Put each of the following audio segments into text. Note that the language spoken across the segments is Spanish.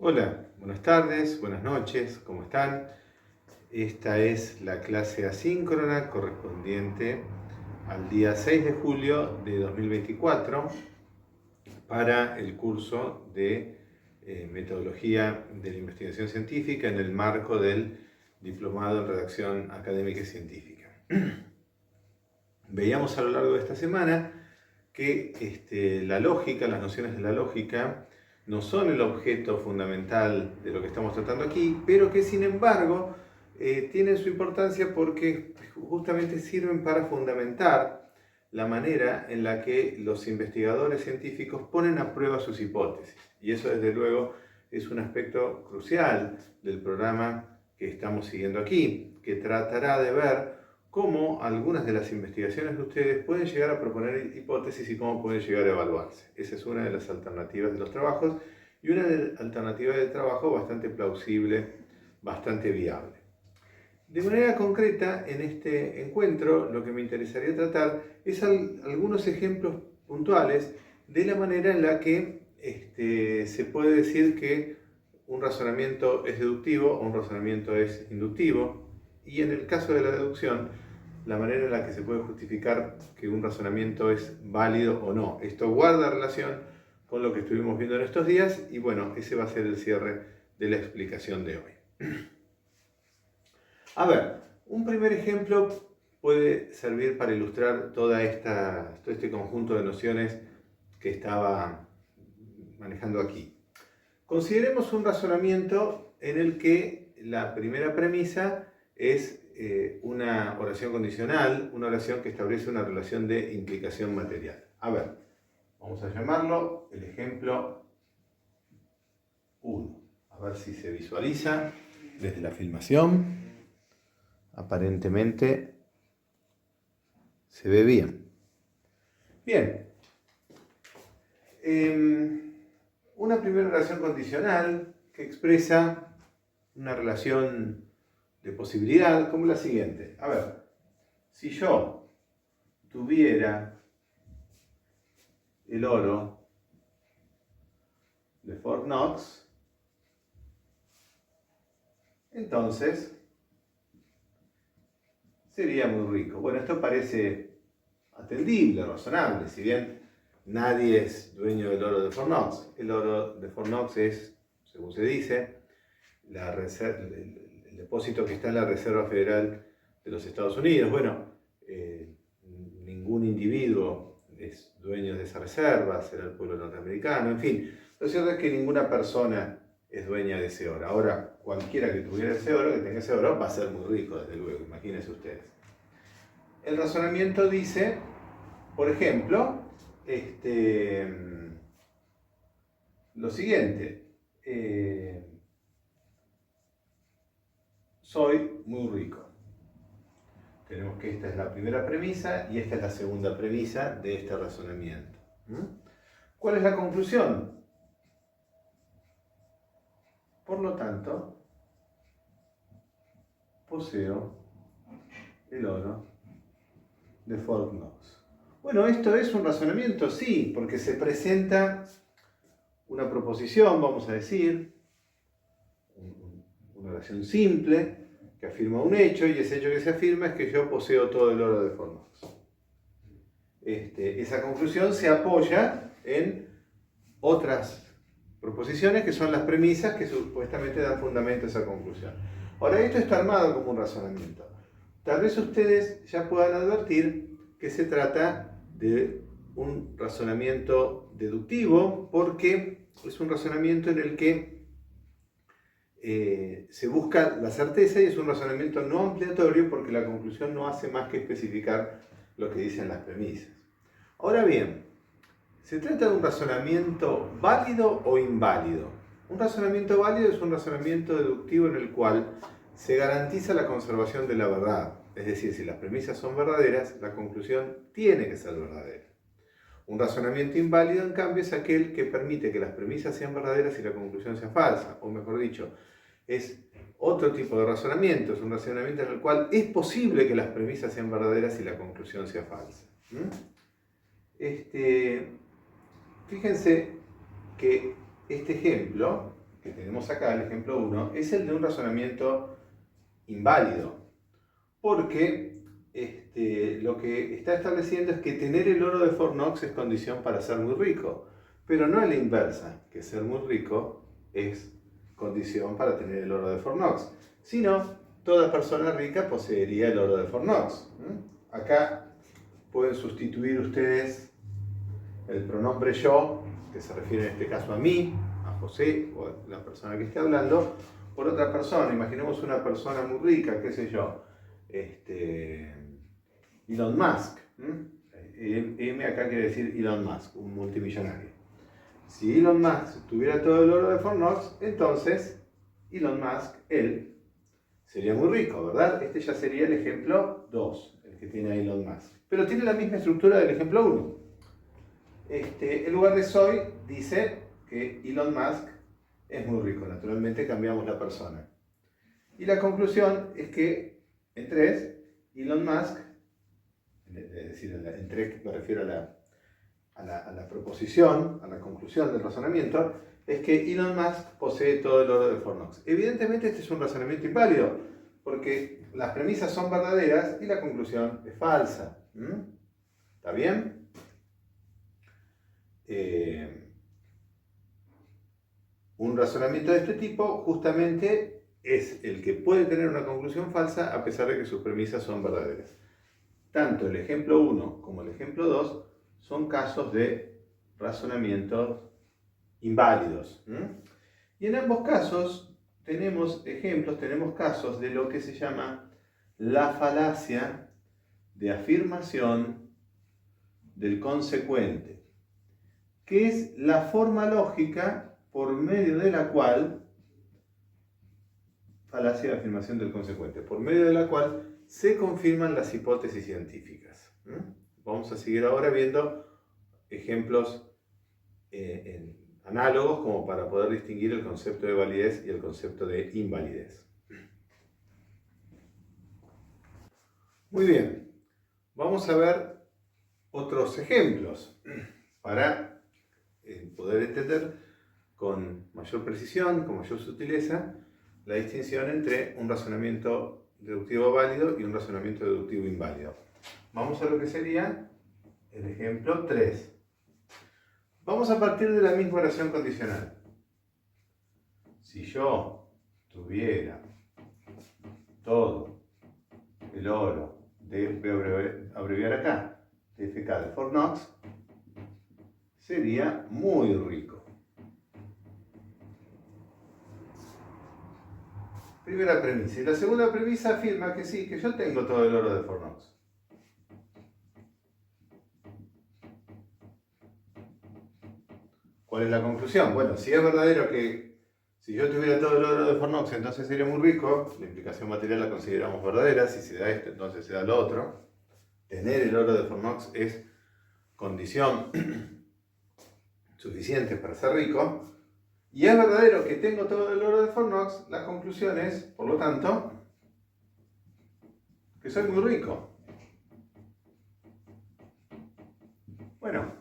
Hola, buenas tardes, buenas noches, ¿cómo están? Esta es la clase asíncrona correspondiente al día 6 de julio de 2024 para el curso de Metodología de la Investigación Científica en el marco del Diplomado en Redacción Académica y Científica. Veíamos a lo largo de esta semana que la lógica, las nociones de la lógica, no son el objeto fundamental de lo que estamos tratando aquí, pero que sin embargo tienen su importancia porque justamente sirven para fundamentar la manera en la que los investigadores científicos ponen a prueba sus hipótesis. Y eso desde luego es un aspecto crucial del programa que estamos siguiendo aquí, que tratará de ver cómo algunas de las investigaciones de ustedes pueden llegar a proponer hipótesis y cómo pueden llegar a evaluarse. Esa es una de las alternativas de los trabajos y una alternativa de trabajo bastante plausible, bastante viable. De manera concreta, en este encuentro, lo que me interesaría tratar es algunos ejemplos puntuales de la manera en la que se puede decir que un razonamiento es deductivo o un razonamiento es inductivo, y en el caso de la deducción, la manera en la que se puede justificar que un razonamiento es válido o no. Esto guarda relación con lo que estuvimos viendo en estos días y bueno, ese va a ser el cierre de la explicación de hoy. A ver, un primer ejemplo puede servir para ilustrar todo este conjunto de nociones que estaba manejando aquí. Consideremos un razonamiento en el que la primera premisa es una oración condicional, una oración que establece una relación de implicación material. A ver, vamos a llamarlo el ejemplo 1. A ver si se visualiza desde la filmación. Aparentemente se ve bien. Bien. Una primera oración condicional que expresa una relación de posibilidad como la siguiente. A ver, si yo tuviera el oro de Fort Knox, entonces sería muy rico. Bueno, esto parece atendible, razonable, si bien nadie es dueño del oro de Fort Knox. El oro de Fort Knox es, según se dice, el depósito que está en la Reserva Federal de los Estados Unidos. Bueno, ningún individuo es dueño de esa reserva, será el pueblo norteamericano, en fin. Lo cierto es que ninguna persona es dueña de ese oro. Ahora, cualquiera que tuviera ese oro, que tenga ese oro, va a ser muy rico, desde luego, imagínense ustedes. El razonamiento dice, por ejemplo, lo siguiente. Soy muy rico. Tenemos que esta es la primera premisa y esta es la segunda premisa de este razonamiento. ¿Cuál es la conclusión? Por lo tanto, poseo el oro de Fort Knox. Bueno, ¿esto es un razonamiento? Sí, porque se presenta una proposición, vamos a decir, una oración simple, que afirma un hecho, y ese hecho que se afirma es que yo poseo todo el oro de Fort Knox. Esa conclusión se apoya en otras proposiciones que son las premisas que supuestamente dan fundamento a esa conclusión. Ahora, esto está armado como un razonamiento. Tal vez ustedes ya puedan advertir que se trata de un razonamiento deductivo porque es un razonamiento en el que se busca la certeza y es un razonamiento no ampliatorio porque la conclusión no hace más que especificar lo que dicen las premisas. Ahora bien, ¿se trata de un razonamiento válido o inválido? Un razonamiento válido es un razonamiento deductivo en el cual se garantiza la conservación de la verdad. Es decir, si las premisas son verdaderas, la conclusión tiene que ser verdadera. Un razonamiento inválido, en cambio, es aquel que permite que las premisas sean verdaderas y la conclusión sea falsa. O mejor dicho, es otro tipo de razonamiento. Es un razonamiento en el cual es posible que las premisas sean verdaderas y la conclusión sea falsa. Fíjense que este ejemplo que tenemos acá, el ejemplo 1, es el de un razonamiento inválido. Porque lo que está estableciendo es que tener el oro de Fort Knox es condición para ser muy rico. Pero no es la inversa, que ser muy rico es condición para tener el oro de Fort Knox. Sino, toda persona rica poseería el oro de Fort Knox. Acá pueden sustituir ustedes el pronombre yo, que se refiere en este caso a mí, a José o a la persona que esté hablando, por otra persona. Imaginemos una persona muy rica, qué sé yo, Elon Musk. M acá quiere decir Elon Musk, un multimillonario. Si Elon Musk tuviera todo el oro de Fort Knox, entonces Elon Musk, él, sería muy rico, ¿verdad? Este ya sería el ejemplo 2, el que tiene a Elon Musk. Pero tiene la misma estructura del ejemplo 1. En lugar de soy, dice que Elon Musk es muy rico. Naturalmente cambiamos la persona. Y la conclusión es que en 3, Elon Musk, es decir, en 3 me refiero a la proposición, a la conclusión del razonamiento, es que Elon Musk posee todo el oro de Fort Knox. Evidentemente este es un razonamiento inválido, porque las premisas son verdaderas y la conclusión es falsa. ¿Está bien? Un razonamiento de este tipo justamente es el que puede tener una conclusión falsa a pesar de que sus premisas son verdaderas. Tanto el ejemplo 1 como el ejemplo 2 son casos de razonamientos inválidos. Y en ambos casos tenemos ejemplos, tenemos casos de lo que se llama la falacia de afirmación del consecuente, que es la forma lógica por medio de la cual, falacia de afirmación del consecuente, por medio de la cual se confirman las hipótesis científicas. Vamos a seguir ahora viendo ejemplos análogos como para poder distinguir el concepto de validez y el concepto de invalidez. Muy bien, vamos a ver otros ejemplos para poder entender con mayor precisión, con mayor sutileza, la distinción entre un razonamiento deductivo válido y un razonamiento deductivo inválido. Vamos a lo que sería el ejemplo 3. Vamos a partir de la misma oración condicional. Si yo tuviera todo el oro de, voy a abreviar acá, de FK de Fort Knox, sería muy rico. Primera premisa. Y la segunda premisa afirma que sí, que yo tengo todo el oro de Fort Knox. ¿Cuál es la conclusión? Bueno, si es verdadero que si yo tuviera todo el oro de Fort Knox, entonces sería muy rico, la implicación material la consideramos verdadera, si se da esto, entonces se da lo otro. Tener el oro de Fort Knox es condición suficiente para ser rico. Y es verdadero que tengo todo el oro de Fort Knox, la conclusión es, por lo tanto, que soy muy rico. Bueno,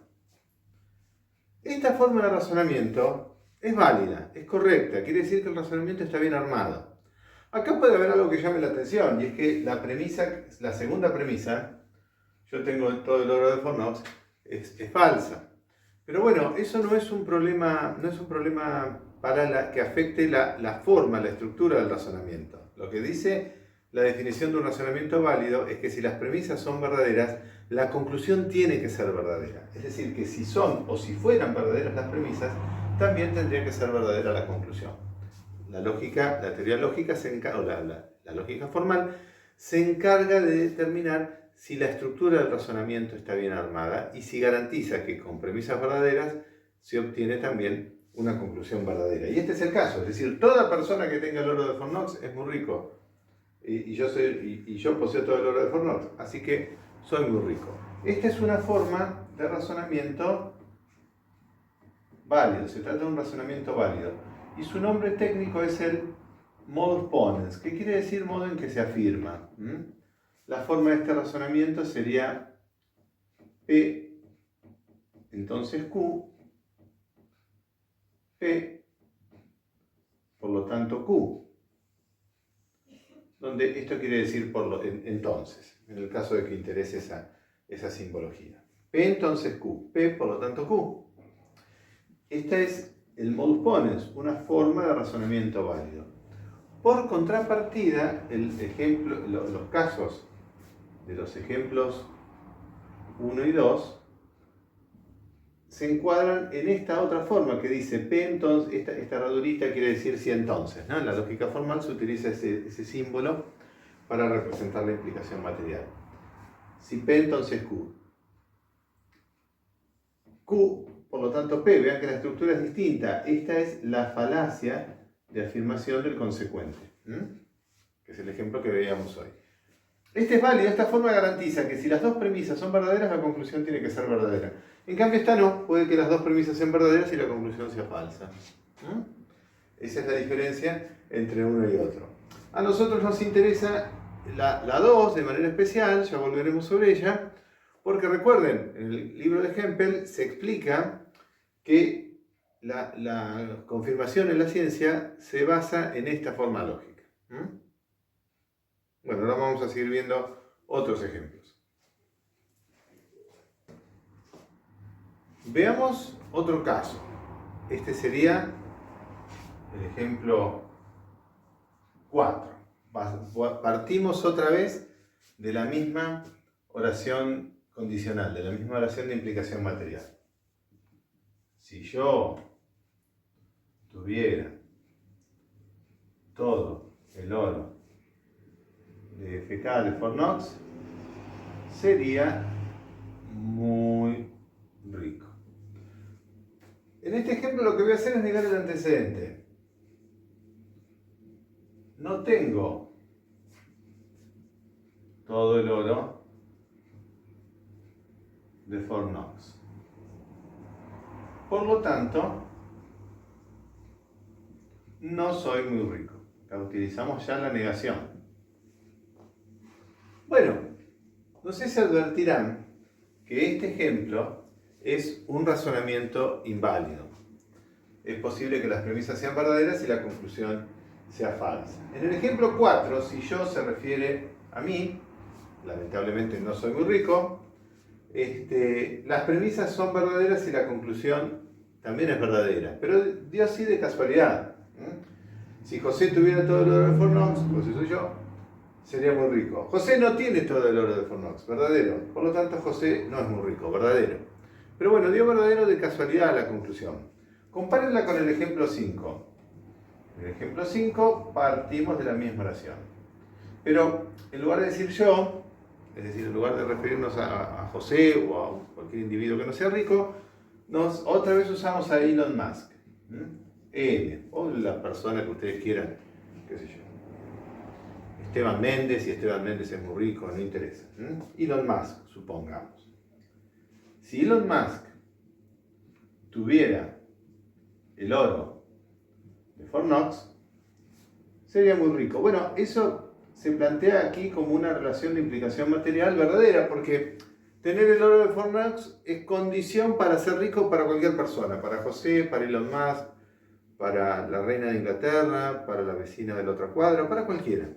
esta forma de razonamiento es válida, es correcta, quiere decir que el razonamiento está bien armado. Acá puede haber algo que llame la atención, y es que la segunda premisa, yo tengo todo el oro de Fort Knox, es falsa. Pero bueno, eso no es un problema para que afecte la forma, la estructura del razonamiento. Lo que dice la definición de un razonamiento válido es que si las premisas son verdaderas, la conclusión tiene que ser verdadera. Es decir, que si son o si fueran verdaderas las premisas, también tendría que ser verdadera la conclusión. La teoría lógica la lógica formal se encarga de determinar si la estructura del razonamiento está bien armada y si garantiza que con premisas verdaderas se obtiene también una conclusión verdadera. Y este es el caso, es decir, toda persona que tenga el oro de Fort Knox es muy rico. Y yo poseo todo el oro de Fort Knox, así que soy muy rico. Esta es una forma de razonamiento válido, se trata de un razonamiento válido. Y su nombre técnico es el modus ponens, que quiere decir modo en que se afirma. La forma de este razonamiento sería P, entonces Q, P, por lo tanto Q. Donde esto quiere decir entonces, en el caso de que interese esa simbología. P entonces Q, P por lo tanto Q. Este es el modus ponens, una forma de razonamiento válido. Por contrapartida, los casos de los ejemplos 1 y 2 se encuadran en esta otra forma que dice P entonces, esta herradurita quiere decir si entonces, ¿no? En la lógica formal se utiliza ese símbolo para representar la implicación material. Si P entonces Q. Q, por lo tanto P, vean que la estructura es distinta. Esta es la falacia de afirmación del consecuente, que es el ejemplo que veíamos hoy. Este es válido, esta forma garantiza que si las dos premisas son verdaderas, la conclusión tiene que ser verdadera. En cambio esta no, puede que las dos premisas sean verdaderas y la conclusión sea falsa. Esa es la diferencia entre uno y otro. A nosotros nos interesa la 2 de manera especial, ya volveremos sobre ella, porque recuerden, en el libro de Hempel se explica que la confirmación en la ciencia se basa en esta forma lógica. Bueno, ahora vamos a seguir viendo otros ejemplos. Veamos otro caso. Este sería el ejemplo 4. Partimos otra vez de la misma oración condicional, de la misma oración de implicación material. Si yo tuviera todo el oro de FK de Fornox, sería muy rico. En este ejemplo lo que voy a hacer es negar el antecedente. No tengo todo el oro de Fornox. Por lo tanto, no soy muy rico. Acá utilizamos ya la negación. Bueno, no sé si advertirán que este ejemplo es un razonamiento inválido. Es posible que las premisas sean verdaderas y la conclusión sea falsa. En el ejemplo 4, si yo se refiere a mí, lamentablemente no soy muy rico, las premisas son verdaderas y la conclusión también es verdadera, pero dio así de casualidad. Si José tuviera todo el oro de Fornox, José soy yo, sería muy rico. José no tiene todo el oro de Fornox, verdadero. Por lo tanto, José no es muy rico, verdadero. Pero bueno, dio verdadero de casualidad la conclusión. Compárenla con el ejemplo 5. En el ejemplo 5 partimos de la misma oración. Pero en lugar de decir yo, es decir, en lugar de referirnos a José o a cualquier individuo que no sea rico, otra vez usamos a Elon Musk. N, o la persona que ustedes quieran, qué sé yo. Esteban Méndez, y Esteban Méndez es muy rico, no interesa. Elon Musk, supongamos. Si Elon Musk tuviera el oro de Fornox, sería muy rico. Bueno, eso se plantea aquí como una relación de implicación material verdadera, porque tener el oro de Fornox es condición para ser rico para cualquier persona, para José, para Elon Musk, para la reina de Inglaterra, para la vecina de la otra cuadra, para cualquiera.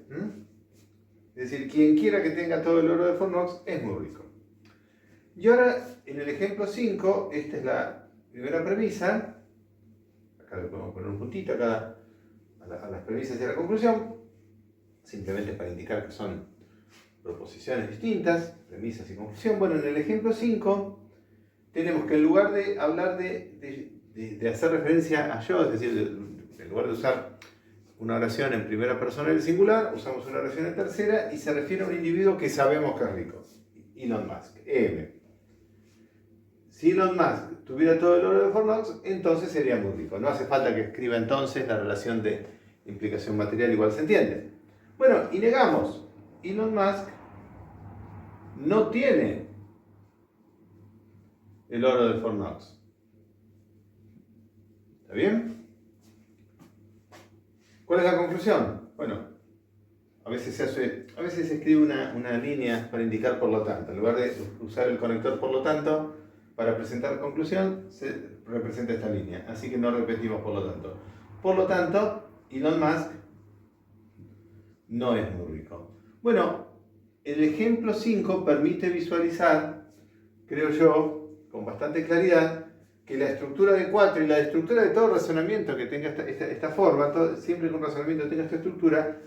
Es decir, quien quiera que tenga todo el oro de Fornox es muy rico. Y ahora, en el ejemplo 5, esta es la primera premisa. Acá le podemos poner un puntito a las premisas y a la conclusión, simplemente para indicar que son proposiciones distintas, premisas y conclusión. Bueno, en el ejemplo 5 tenemos que en lugar de hablar de hacer referencia a yo, es decir, en lugar de usar una oración en primera persona del singular, usamos una oración en tercera y se refiere a un individuo que sabemos que es rico. Elon Musk, M. Si Elon Musk tuviera todo el oro de Fornox, entonces sería muy rico. No hace falta que escriba entonces la relación de implicación material, igual se entiende. Bueno, y negamos. Elon Musk no tiene el oro de Fornox. ¿Está bien? ¿Cuál es la conclusión? Bueno, a veces se escribe una línea para indicar por lo tanto. En lugar de usar el conector por lo tanto, para presentar conclusión, se representa esta línea. Así que no repetimos por lo tanto. Por lo tanto, Elon Musk no es muy rico. Bueno, el ejemplo 5 permite visualizar, creo yo, con bastante claridad, que la estructura de 4 y la estructura de todo razonamiento que tenga esta forma, siempre que un razonamiento tenga esta estructura,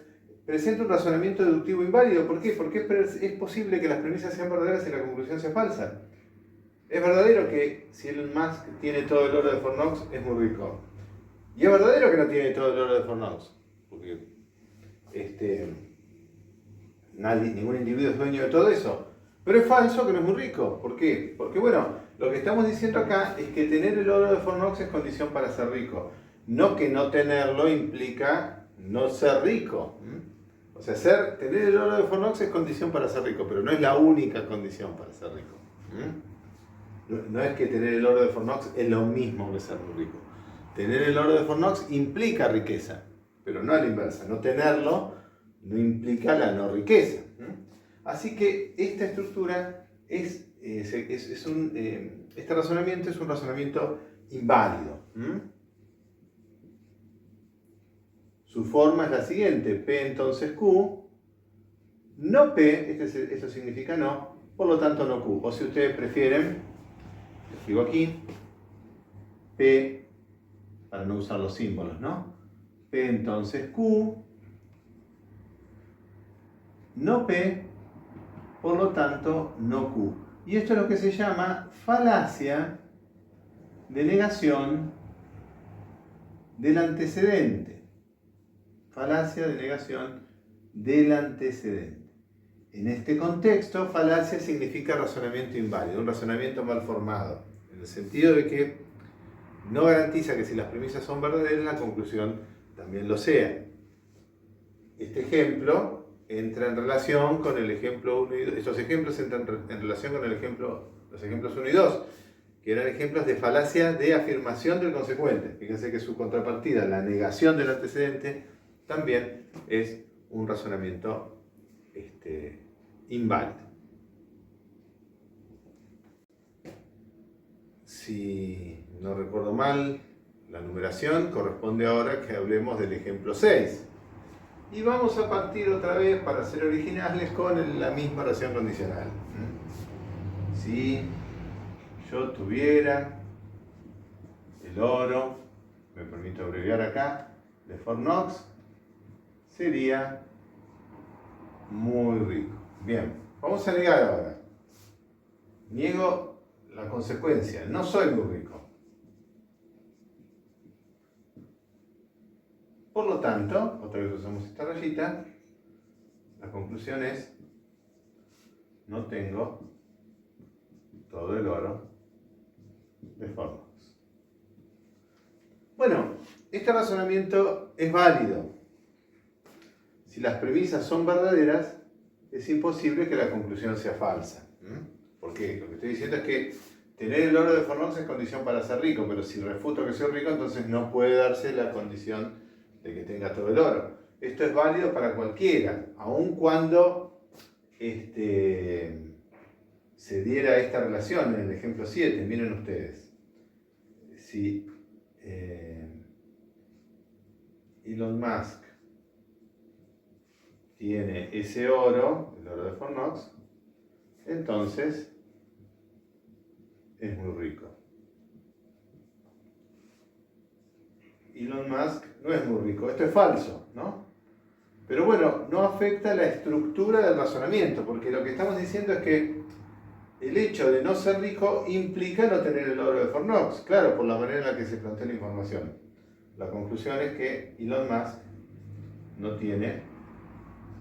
presenta un razonamiento deductivo inválido. ¿Por qué? Porque es posible que las premisas sean verdaderas y la conclusión sea falsa. Es verdadero que si Elon Musk tiene todo el oro de Fort Knox, es muy rico. Y es verdadero que no tiene todo el oro de Fort Knox, porque ningún individuo es dueño de todo eso. Pero es falso que no es muy rico. ¿Por qué? Porque bueno, lo que estamos diciendo acá es que tener el oro de Fort Knox es condición para ser rico. No que no tenerlo implica no ser rico. O sea, tener el oro de Fort Knox es condición para ser rico, pero no es la única condición para ser rico. No es que tener el oro de Fort Knox es lo mismo que ser muy rico. Tener el oro de Fort Knox implica riqueza, pero no a la inversa. No tenerlo no implica la no riqueza. Así que esta estructura este razonamiento es un razonamiento inválido. Su forma es la siguiente: P entonces Q, no P, esto significa no, por lo tanto no Q. O si ustedes prefieren, escribo aquí, P, para no usar los símbolos, ¿no? P entonces Q, no P, por lo tanto no Q. Y esto es lo que se llama falacia de negación del antecedente. Falacia de negación del antecedente. En este contexto, falacia significa razonamiento inválido, un razonamiento mal formado, en el sentido de que no garantiza que si las premisas son verdaderas, la conclusión también lo sea. Este ejemplo entra en relación con el ejemplo 1 y 2. Estos ejemplos entran en relación con los ejemplos 1 y 2, que eran ejemplos de falacia de afirmación del consecuente. Fíjense que su contrapartida, la negación del antecedente, también es un razonamiento inválido. Si no recuerdo mal, la numeración corresponde ahora que hablemos del ejemplo 6. Y vamos a partir otra vez, para ser originales, con la misma oración condicional. Si yo tuviera el oro, me permito abreviar acá, de Fort Knox, sería muy rico. Bien, vamos a negar ahora. Niego la consecuencia, no soy muy rico. Por lo tanto, otra vez usamos esta rayita, la conclusión es, no tengo todo el oro de Fort Knox. Bueno, este razonamiento es válido. Si las premisas son verdaderas, es imposible que la conclusión sea falsa. Porque lo que estoy diciendo es que tener el oro de Fort Knox es condición para ser rico, pero si refuto que soy rico, entonces no puede darse la condición de que tenga todo el oro. Esto es válido para cualquiera, aun cuando se diera esta relación en el ejemplo 7. Miren ustedes, si Elon Musk tiene ese oro, el oro de Fort Knox, entonces es muy rico. Elon Musk no es muy rico. Esto es falso, ¿no? Pero bueno, no afecta la estructura del razonamiento, porque lo que estamos diciendo es que el hecho de no ser rico implica no tener el oro de Fort Knox. Claro, por la manera en la que se plantea la información. La conclusión es que Elon Musk no tiene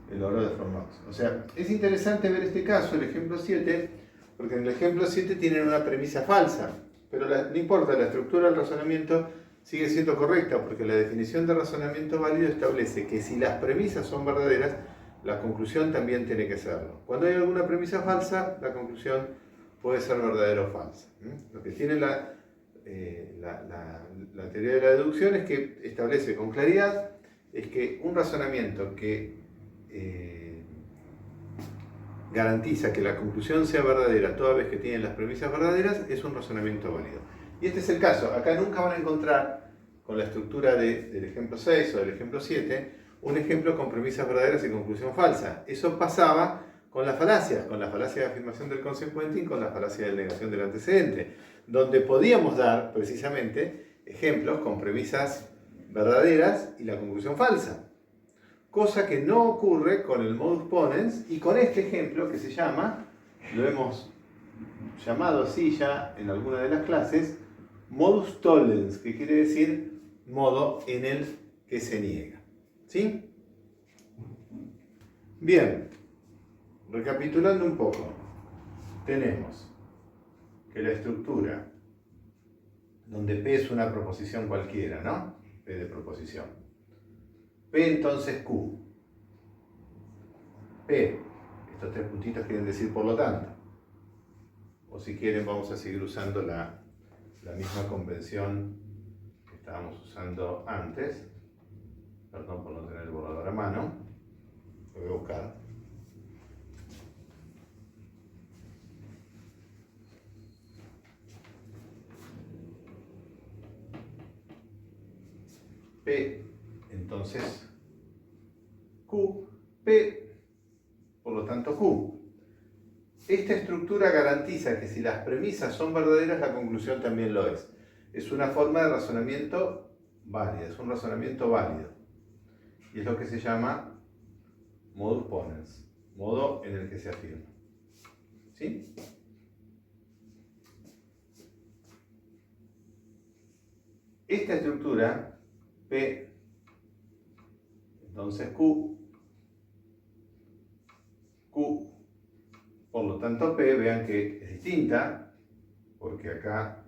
el oro de Fort Knox. O sea, es interesante ver este caso, el ejemplo 7, porque en el ejemplo 7 tienen una premisa falsa, pero no importa, la estructura del razonamiento sigue siendo correcta, porque la definición de razonamiento válido establece que si las premisas son verdaderas, la conclusión también tiene que serlo. Cuando hay alguna premisa falsa, la conclusión puede ser verdadera o falsa. Lo que tiene la teoría de la deducción es que establece con claridad es que un razonamiento que garantiza que la conclusión sea verdadera toda vez que tiene las premisas verdaderas es un razonamiento válido. Y este es el caso. Acá nunca van a encontrar con la estructura del ejemplo 6 o del ejemplo 7, un ejemplo con premisas verdaderas y conclusión falsa. Eso pasaba con la falacia de afirmación del consecuente y con la falacia de negación del antecedente, donde podíamos dar precisamente ejemplos con premisas verdaderas y la conclusión falsa. Cosa que no ocurre con el modus ponens y con este ejemplo que se llama, lo hemos llamado así ya en alguna de las clases, modus tollens, que quiere decir modo en el que se niega. ¿Sí? Bien, recapitulando un poco, tenemos que la estructura, donde P es una proposición cualquiera, ¿no? P de proposición. P entonces Q. P, estos tres puntitos quieren decir por lo tanto. O si quieren vamos a seguir usando la misma convención que estábamos usando antes. Perdón por no tener el borrador a mano. Lo voy a buscar. P, entonces Q, P, por lo tanto Q. Esta estructura garantiza que si las premisas son verdaderas, la conclusión también lo es. Es una forma de razonamiento válida, es un razonamiento válido. Y es lo que se llama modus ponens, modo en el que se afirma. ¿Sí? Esta estructura, P, entonces Q, por lo tanto P, vean que es distinta, porque acá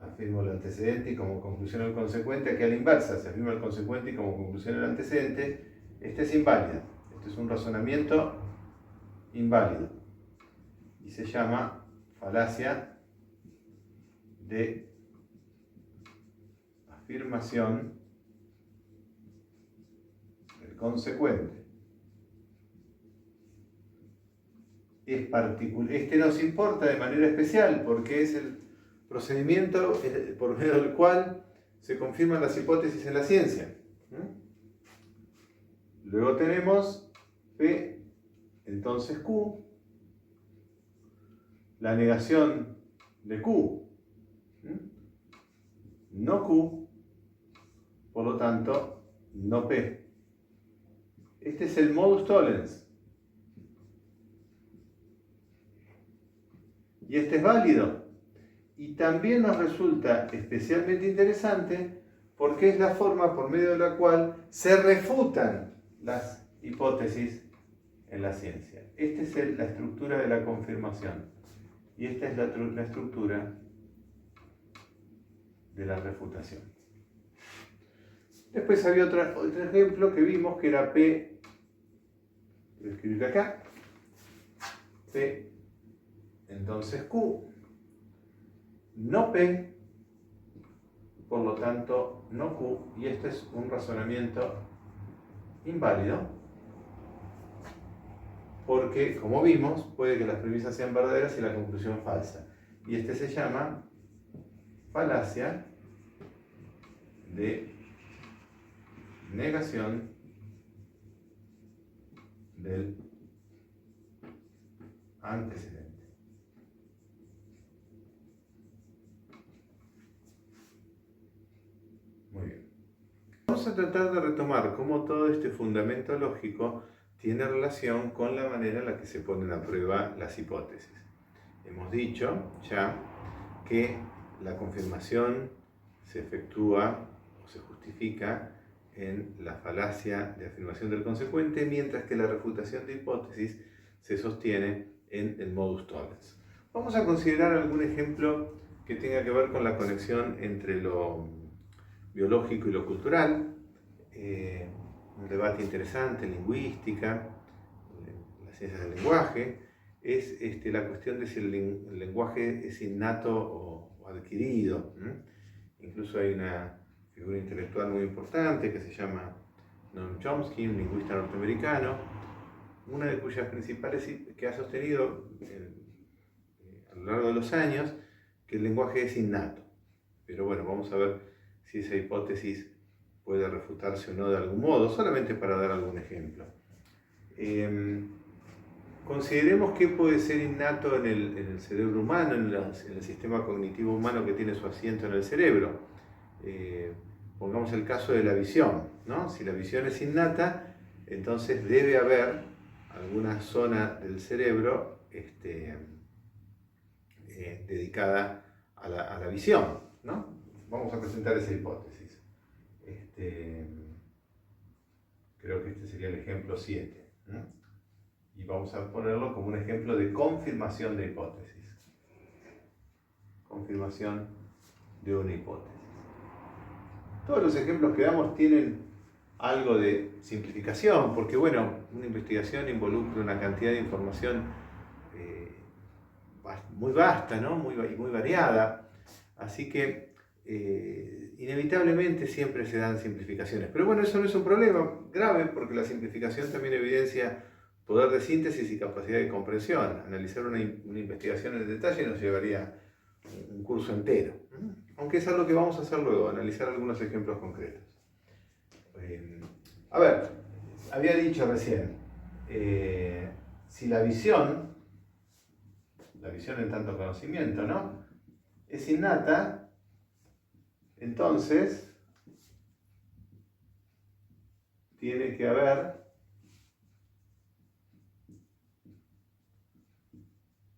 afirmo el antecedente y como conclusión el consecuente, aquí a la inversa, se afirma el consecuente y como conclusión el antecedente. Este es inválido, este es un razonamiento inválido y se llama falacia de afirmación del consecuente. Este nos importa de manera especial porque es el procedimiento por medio del cual se confirman las hipótesis en la ciencia. Luego tenemos P, entonces Q, la negación de Q, no Q, por lo tanto, no P. Este es el modus tollens. Y este es válido. Y también nos resulta especialmente interesante porque es la forma por medio de la cual se refutan las hipótesis en la ciencia. Esta es la estructura de la confirmación. Y esta es la estructura de la refutación. Después había otro ejemplo que vimos que era P, voy a escribir acá, P, entonces Q, no P, por lo tanto no Q, y este es un razonamiento inválido, porque como vimos, puede que las premisas sean verdaderas y la conclusión falsa. Y este se llama falacia de negación del antecedente. Muy bien. Vamos a tratar de retomar cómo todo este fundamento lógico tiene relación con la manera en la que se ponen a prueba las hipótesis. Hemos dicho ya que la confirmación se efectúa o se justifica en la falacia de afirmación del consecuente, mientras que la refutación de hipótesis se sostiene en el modus tollens. Vamos a considerar algún ejemplo que tenga que ver con la conexión entre lo biológico y lo cultural, un debate interesante, lingüística, las ciencias del lenguaje, es la cuestión de si el lenguaje es innato o adquirido. Incluso hay una figura intelectual muy importante que se llama Noam Chomsky, un lingüista norteamericano, una de cuyas principales que ha sostenido a lo largo de los años que el lenguaje es innato. Pero bueno, vamos a ver si esa hipótesis puede refutarse o no de algún modo, solamente para dar algún ejemplo. Consideremos que puede ser innato en el cerebro humano, en el sistema cognitivo humano que tiene su asiento en el cerebro. Pongamos el caso de la visión, ¿no? Si la visión es innata, entonces debe haber alguna zona del cerebro dedicada a la visión, ¿no? Vamos a presentar esa hipótesis. Creo que este sería el ejemplo 7, ¿no? Y vamos a ponerlo como un ejemplo de confirmación de hipótesis. Confirmación de una hipótesis. Todos los ejemplos que damos tienen algo de simplificación, porque bueno, una investigación involucra una cantidad de información muy vasta, ¿no? muy variada, así que inevitablemente siempre se dan simplificaciones. Pero bueno, eso no es un problema grave, porque la simplificación también evidencia poder de síntesis y capacidad de comprensión. Analizar una investigación en detalle nos llevaría un curso entero, aunque es algo que vamos a hacer luego, analizar algunos ejemplos concretos. A ver, había dicho recién, si la visión en tanto conocimiento, ¿no?, es innata, entonces tiene que haber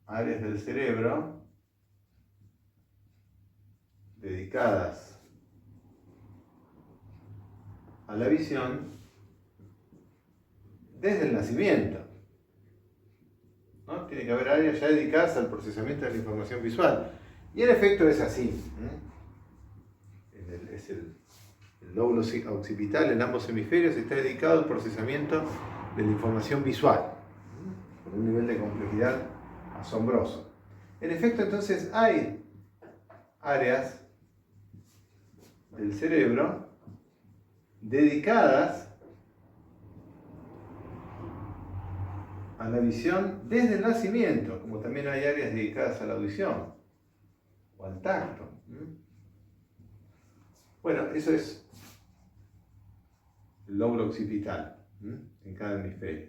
áreas del cerebro dedicadas a la visión desde el nacimiento, ¿no? Tiene que haber áreas ya dedicadas al procesamiento de la información visual. Y en efecto es así. Es el lóbulo occipital en ambos hemisferios está dedicado al procesamiento de la información visual, con un nivel de complejidad asombroso. En efecto, entonces hay áreas del cerebro dedicadas a la visión desde el nacimiento, como también hay áreas dedicadas a la audición o al tacto. Bueno, eso es el lóbulo occipital en cada hemisferio.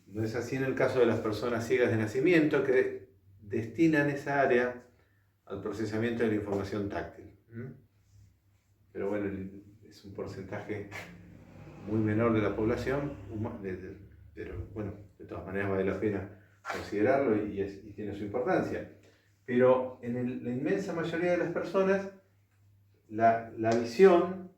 No es así en el caso de las personas ciegas de nacimiento, que destinan esa área al procesamiento de la información táctil. Pero bueno, es un porcentaje muy menor de la población, pero bueno, de todas maneras vale la pena considerarlo y tiene su importancia. Pero en la inmensa mayoría de las personas, la visión,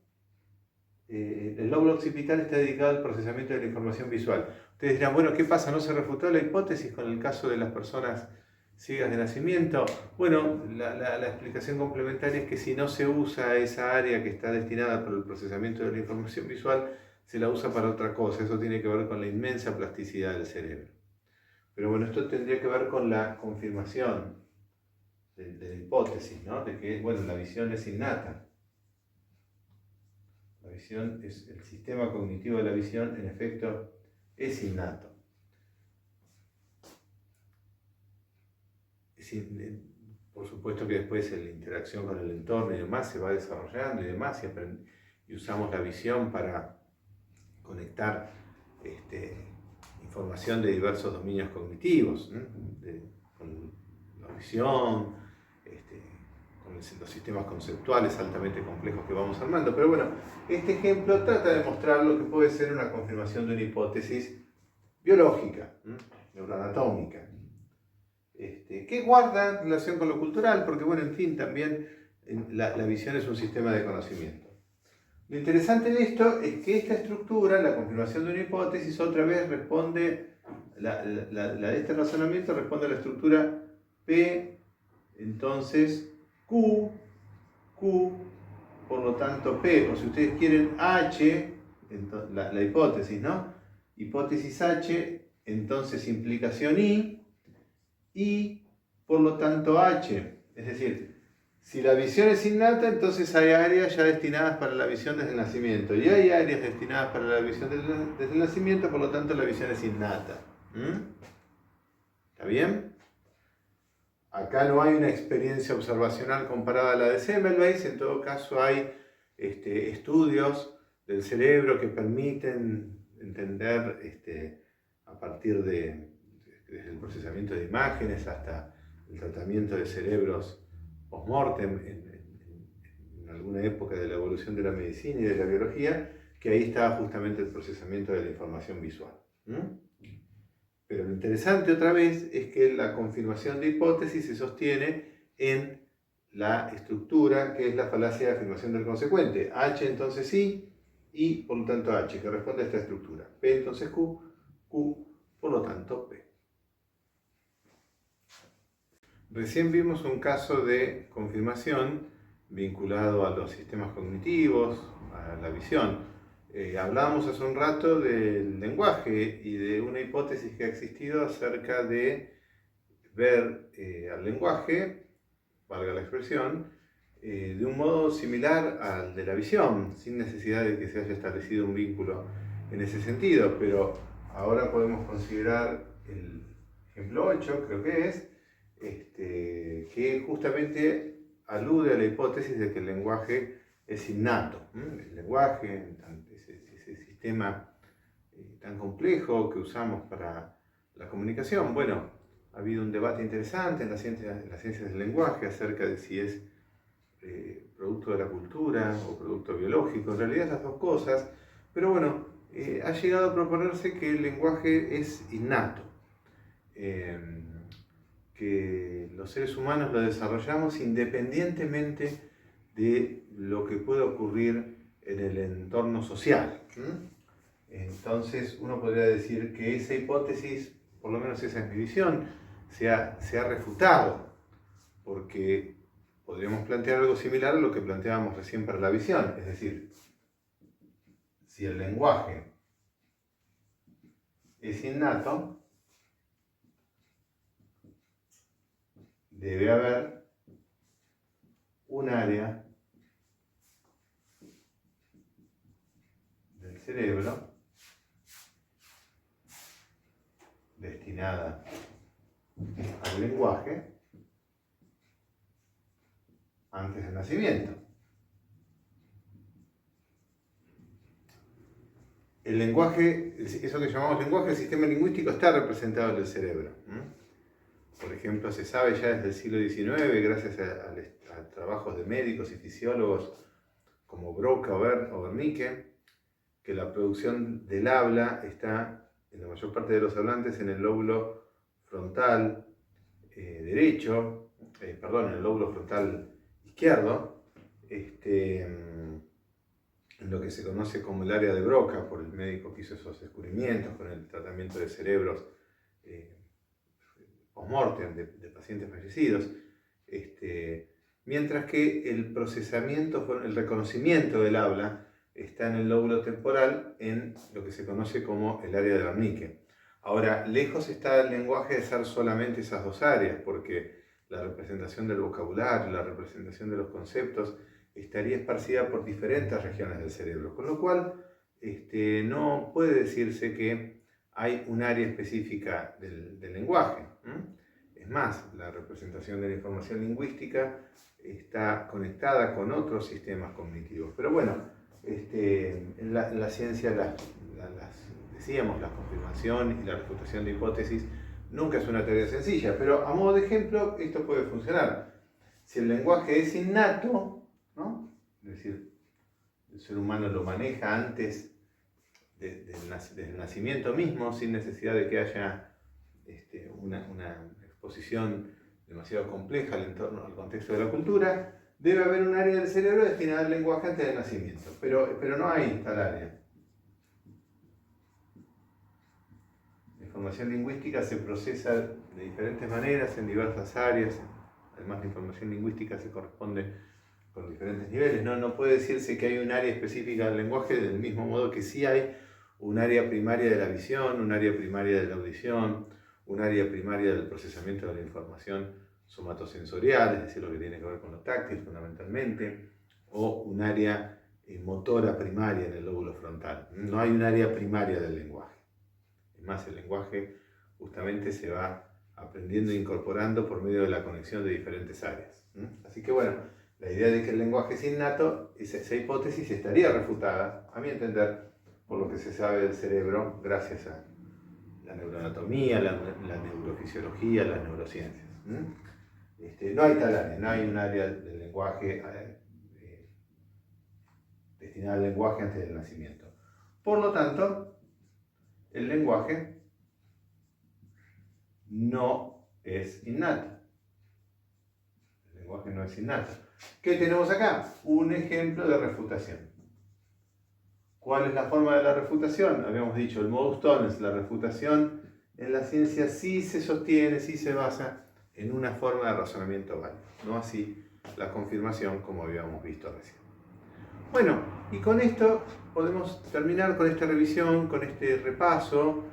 el lóbulo occipital está dedicado al procesamiento de la información visual. Ustedes dirán, bueno, ¿qué pasa? ¿No se refutó la hipótesis con el caso de las personas ciegas de nacimiento? Bueno, la explicación complementaria es que si no se usa esa área que está destinada para el procesamiento de la información visual, se la usa para otra cosa. Eso tiene que ver con la inmensa plasticidad del cerebro. Pero bueno, esto tendría que ver con la confirmación de la hipótesis, ¿no? De que, bueno, la visión es innata. La visión es el sistema cognitivo de la visión, en efecto, es innato. Por supuesto que después la interacción con el entorno y demás se va desarrollando y demás, y usamos la visión para conectar información de diversos dominios cognitivos, con la visión, con los sistemas conceptuales altamente complejos que vamos armando. Pero bueno, este ejemplo trata de mostrar lo que puede ser una confirmación de una hipótesis biológica, neuroanatómica, que guarda relación con lo cultural, porque bueno, en fin, también la visión es un sistema de conocimiento. Lo interesante de esto es que esta estructura, la confirmación de una hipótesis, otra vez responde, de este razonamiento responde a la estructura P, entonces Q, por lo tanto P, o si ustedes quieren H, entonces, la hipótesis, ¿no? Hipótesis H, entonces implicación I, por lo tanto H. Es decir, si la visión es innata, entonces hay áreas ya destinadas para la visión desde el nacimiento. Y hay áreas destinadas para la visión desde el nacimiento, por lo tanto la visión es innata. ¿Está bien? Acá no hay una experiencia observacional comparada a la de Semmelweis, en todo caso hay estudios del cerebro que permiten entender a partir desde el procesamiento de imágenes hasta el tratamiento de cerebros post-mortem en alguna época de la evolución de la medicina y de la biología, que ahí está justamente el procesamiento de la información visual. Pero lo interesante otra vez es que la confirmación de hipótesis se sostiene en la estructura que es la falacia de afirmación del consecuente. H entonces sí, y por lo tanto H, que responde a esta estructura. P entonces Q, Q por lo tanto P. Recién vimos un caso de confirmación vinculado a los sistemas cognitivos, a la visión. Hablábamos hace un rato del lenguaje y de una hipótesis que ha existido acerca de ver al lenguaje, valga la expresión, de un modo similar al de la visión, sin necesidad de que se haya establecido un vínculo en ese sentido, pero ahora podemos considerar el ejemplo 8, creo que es, que justamente alude a la hipótesis de que el lenguaje es innato. El lenguaje, ese sistema tan complejo que usamos para la comunicación, bueno, ha habido un debate interesante en las ciencias del lenguaje acerca de si es producto de la cultura o producto biológico. En realidad las dos cosas, pero bueno, ha llegado a proponerse que el lenguaje es innato, que los seres humanos lo desarrollamos independientemente de lo que pueda ocurrir en el entorno social. Entonces uno podría decir que esa hipótesis, por lo menos esa es mi visión, se ha refutado, porque podríamos plantear algo similar a lo que planteábamos recién para la visión, es decir, si el lenguaje es innato, debe haber un área del cerebro destinada al lenguaje antes del nacimiento. El lenguaje, eso que llamamos lenguaje, el sistema lingüístico está representado en el cerebro. Por ejemplo, se sabe ya desde el siglo XIX, gracias a trabajos de médicos y fisiólogos como Broca o Wernicke, que la producción del habla está, en la mayor parte de los hablantes, en el lóbulo frontal derecho, en el lóbulo frontal izquierdo, en lo que se conoce como el área de Broca, por el médico que hizo esos descubrimientos con el tratamiento de cerebros post-mortem de pacientes fallecidos, mientras que el procesamiento, el reconocimiento del habla está en el lóbulo temporal, en lo que se conoce como el área de Wernicke. Ahora, lejos está el lenguaje de ser solamente esas dos áreas, porque la representación del vocabulario, la representación de los conceptos, estaría esparcida por diferentes regiones del cerebro, con lo cual no puede decirse que hay un área específica del lenguaje. Es más, la representación de la información lingüística está conectada con otros sistemas cognitivos. Pero bueno, en la ciencia, decíamos, la confirmación y la refutación de hipótesis nunca es una tarea sencilla, pero a modo de ejemplo, esto puede funcionar. Si el lenguaje es innato, ¿no? Es decir, el ser humano lo maneja antes del nacimiento mismo, sin necesidad de que haya una exposición demasiado compleja al entorno, al contexto de la cultura, debe haber un área del cerebro destinada al lenguaje antes del nacimiento, pero no hay tal área. La información lingüística se procesa de diferentes maneras en diversas áreas. Además, la información lingüística se corresponde con diferentes niveles. No puede decirse que hay un área específica del lenguaje, del mismo modo que sí hay un área primaria de la visión, un área primaria de la audición, un área primaria del procesamiento de la información somatosensorial, es decir, lo que tiene que ver con lo táctil fundamentalmente, o un área motora primaria en el lóbulo frontal. No hay un área primaria del lenguaje. Es más, el lenguaje justamente se va aprendiendo e incorporando por medio de la conexión de diferentes áreas. Así que bueno, la idea de que el lenguaje es innato, esa hipótesis estaría refutada, a mi entender, por lo que se sabe del cerebro gracias a la neuroanatomía, la neurofisiología, las neurociencias. No hay tal área, no hay un área del lenguaje destinada al lenguaje antes del nacimiento. Por lo tanto, el lenguaje no es innato. El lenguaje no es innato. ¿Qué tenemos acá? Un ejemplo de refutación. ¿Cuál es la forma de la refutación? Habíamos dicho el modus tollens, la refutación en la ciencia sí se sostiene, sí se basa en una forma de razonamiento válido, no así la confirmación como habíamos visto recién. Bueno, y con esto podemos terminar con esta revisión, con este repaso,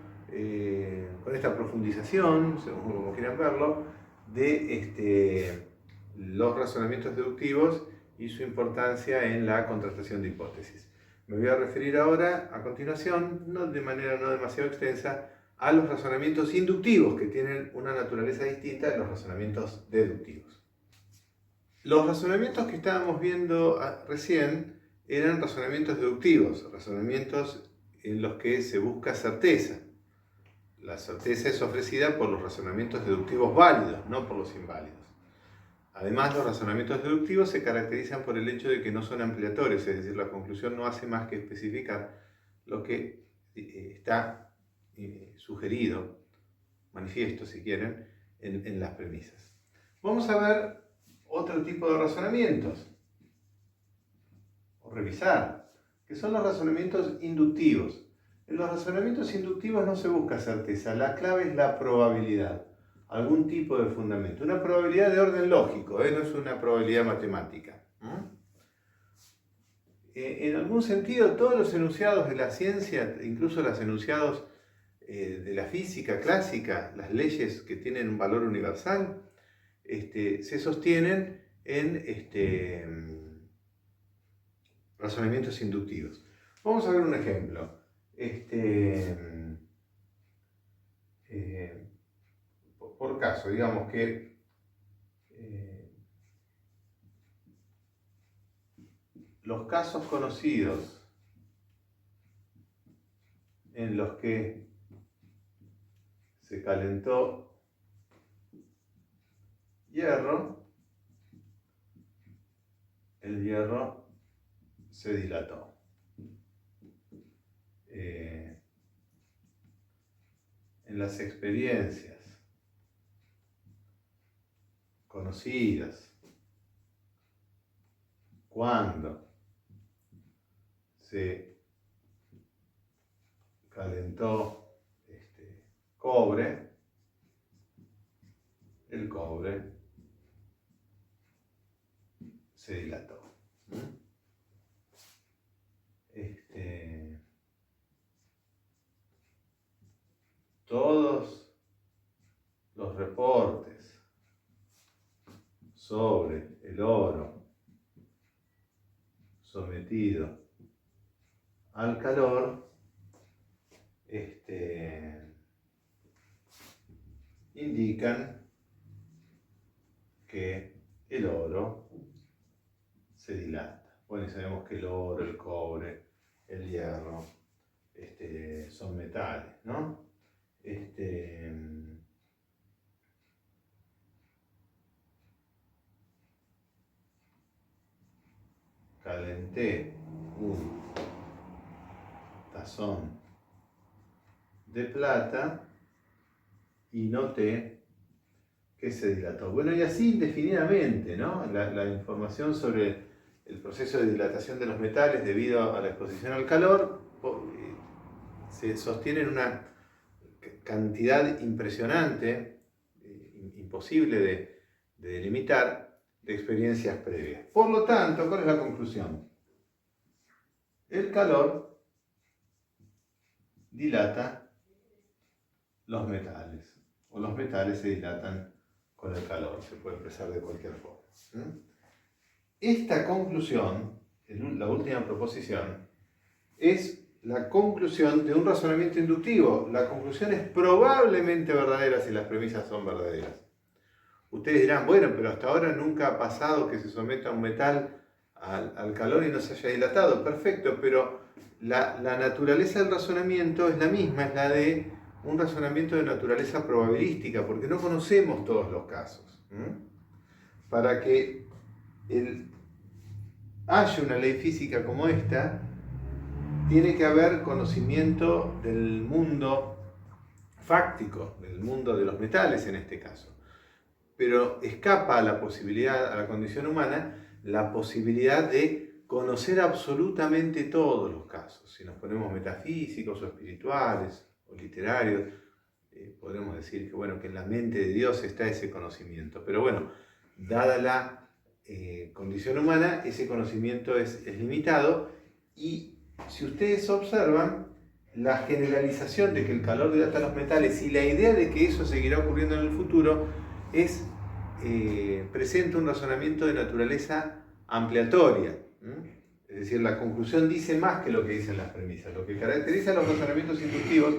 con esta profundización, según como quieran verlo, de los razonamientos deductivos y su importancia en la contrastación de hipótesis. Me voy a referir ahora, a continuación, de manera no demasiado extensa, a los razonamientos inductivos, que tienen una naturaleza distinta de los razonamientos deductivos. Los razonamientos que estábamos viendo recién eran razonamientos deductivos, razonamientos en los que se busca certeza. La certeza es ofrecida por los razonamientos deductivos válidos, no por los inválidos. Además, los razonamientos deductivos se caracterizan por el hecho de que no son ampliatorios, es decir, la conclusión no hace más que especificar lo que está sugerido, manifiesto si quieren, en las premisas. Vamos a ver otro tipo de razonamientos, o revisar, que son los razonamientos inductivos. En los razonamientos inductivos no se busca certeza, la clave es la probabilidad, algún tipo de fundamento, una probabilidad de orden lógico, no es una probabilidad matemática. En algún sentido, todos los enunciados de la ciencia, incluso los enunciados de la física clásica, las leyes que tienen un valor universal, se sostienen en razonamientos inductivos. Vamos a ver un ejemplo. Por caso, digamos que los casos conocidos en los que se calentó hierro, el hierro se dilató. En las experiencias conocidas, cuando se calentó cobre, el cobre se dilató. Todos los reportes sobre el oro sometido al calor indican que el oro se dilata. Bueno, y sabemos que el oro, el cobre, el hierro son metales, ¿no? Calenté un tazón de plata y noté que se dilató. Bueno, y así indefinidamente, ¿no? La información sobre el proceso de dilatación de los metales debido a la exposición al calor se sostiene en una cantidad impresionante, imposible de delimitar, de experiencias previas. Por lo tanto, ¿cuál es la conclusión? El calor dilata los metales, o los metales se dilatan con el calor, se puede expresar de cualquier forma. Esta conclusión, la última proposición, es la conclusión de un razonamiento inductivo. La conclusión es probablemente verdadera si las premisas son verdaderas. Ustedes dirán, bueno, pero hasta ahora nunca ha pasado que se someta un metal al calor y no se haya dilatado. Perfecto, pero la naturaleza del razonamiento es la misma, es la de un razonamiento de naturaleza probabilística, porque no conocemos todos los casos. Para que haya una ley física como esta, tiene que haber conocimiento del mundo fáctico, del mundo de los metales en este caso. Pero escapa a la posibilidad, a la condición humana, la posibilidad de conocer absolutamente todos los casos. Si nos ponemos metafísicos o espirituales o literarios, podremos decir que, bueno, que en la mente de Dios está ese conocimiento. Pero bueno, dada la condición humana, ese conocimiento es limitado, y si ustedes observan, la generalización de que el calor dilata los metales y la idea de que eso seguirá ocurriendo en el futuro presenta un razonamiento de naturaleza ampliatoria. Es decir, la conclusión dice más que lo que dicen las premisas. Lo que caracteriza a los razonamientos inductivos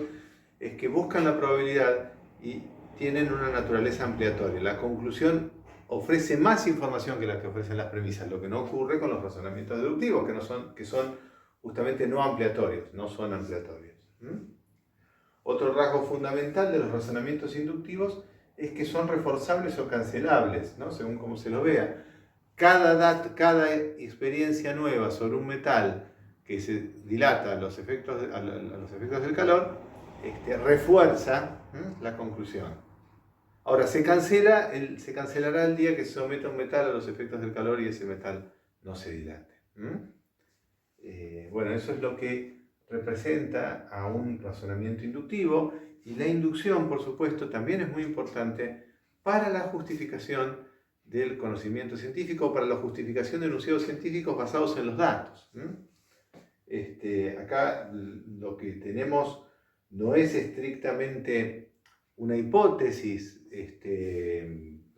es que buscan la probabilidad y tienen una naturaleza ampliatoria. La conclusión ofrece más información que la que ofrecen las premisas, lo que no ocurre con los razonamientos deductivos, que son justamente no ampliatorios, no son ampliatorios. Otro rasgo fundamental de los razonamientos inductivos es que son reforzables o cancelables, ¿no? Según como se lo vea. Cada experiencia nueva sobre un metal que se dilata a los efectos del calor refuerza la conclusión. Ahora, se cancelará el día que se someta un metal a los efectos del calor y ese metal no se dilate. Bueno, eso es lo que representa a un razonamiento inductivo, y la inducción, por supuesto, también es muy importante para la justificación del conocimiento científico, para la justificación de enunciados científicos basados en los datos. Acá lo que tenemos no es estrictamente una hipótesis,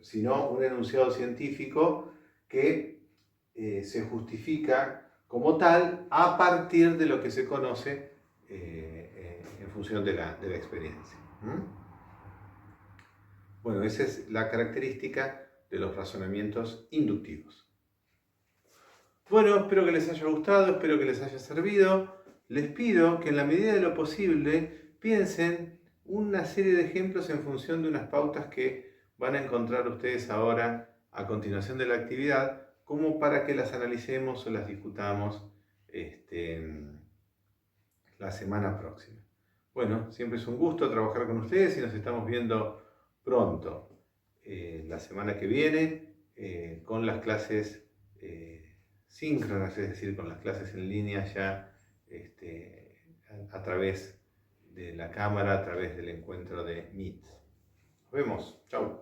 sino un enunciado científico que se justifica como tal a partir de lo que se conoce en función de la experiencia. Bueno, esa es la característica de los razonamientos inductivos. Bueno, espero que les haya gustado, espero que les haya servido. Les pido que en la medida de lo posible piensen una serie de ejemplos en función de unas pautas que van a encontrar ustedes ahora a continuación de la actividad, como para que las analicemos o las discutamos la semana próxima. Bueno, siempre es un gusto trabajar con ustedes y nos estamos viendo pronto, la semana que viene, con las clases síncronas, es decir, con las clases en línea ya a través de la cámara, a través del encuentro de Meet. Nos vemos. Chau.